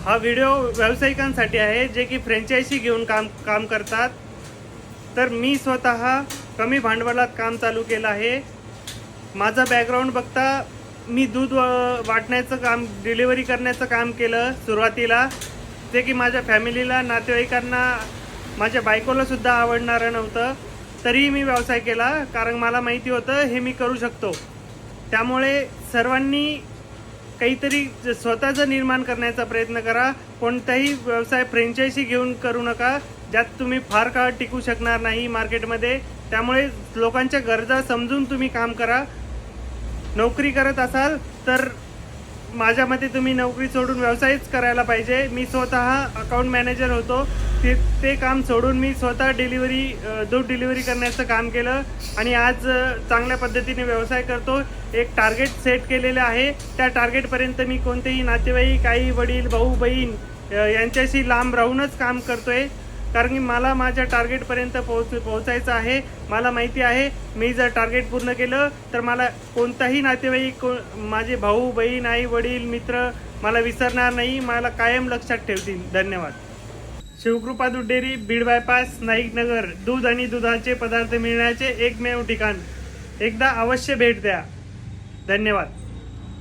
हा व्हिडिओ व्यावसायिकांसाठी आहे जे की फ्रँचायझी घेऊन काम करतात। तर मी स्वतः कमी भांडवलात काम चालू केलं आहे। माझा बॅकग्राऊंड बघता मी दूध वाटण्याचं काम, डिलिव्हरी करण्याचं काम केलं सुरुवातीला, जे की माझ्या फॅमिलीला, नातेवाईकांना, माझ्या बायकोला सुद्धा आवडणारं नव्हतं। तरीही मी व्यवसाय केला, कारण मला माहिती होतं हे मी करू शकतो। त्यामुळे सर्वांनी काहीतरी स्वतःचं निर्माण करण्याचा प्रयत्न करा। कोणताही व्यवसाय फ्रँचायझी घेऊन करू नका, ज्यात तुम्ही फार काळ टिकू शकणार नाही मार्केटमध्ये। त्यामुळे लोकांच्या गरजा समजून तुम्ही काम करा। नोकरी करत असाल तर माझ्या मते तुम्ही नोकरी सोडून व्यवसायच करायला पाहिजे। मी स्वतः अकाउंट मॅनेजर होतो, ते काम सोडून मी स्वतः दूध डिलिव्हरी करण्याचं काम केलं आणि आज चांगल्या पद्धतीने व्यवसाय करतो। एक टार्गेट सेट केलेलं आहे, त्या टार्गेटपर्यंत मी कोणतेही नातेवाईक, आई वडील, भाऊ बहीण यांच्याशी लांब राहूनच काम करतोय, कारण की मला माझ्या टार्गेटपर्यंत पोहोचायचं आहे। मला माहिती आहे मी जर टार्गेट पूर्ण केलं तर मला कोणताही नातेवाईक, माझे भाऊ बहीण, आई वडील, मित्र मला विसरणार नाही, मला कायम लक्षात ठेवतील। धन्यवाद। शिवकृपा दूध डेअरी, बीड बायपास, नाईक नगर। दूध आणि दुधाचे पदार्थ मिळण्याचे एकमेव ठिकाण। एकदा अवश्य भेट द्या। धन्यवाद।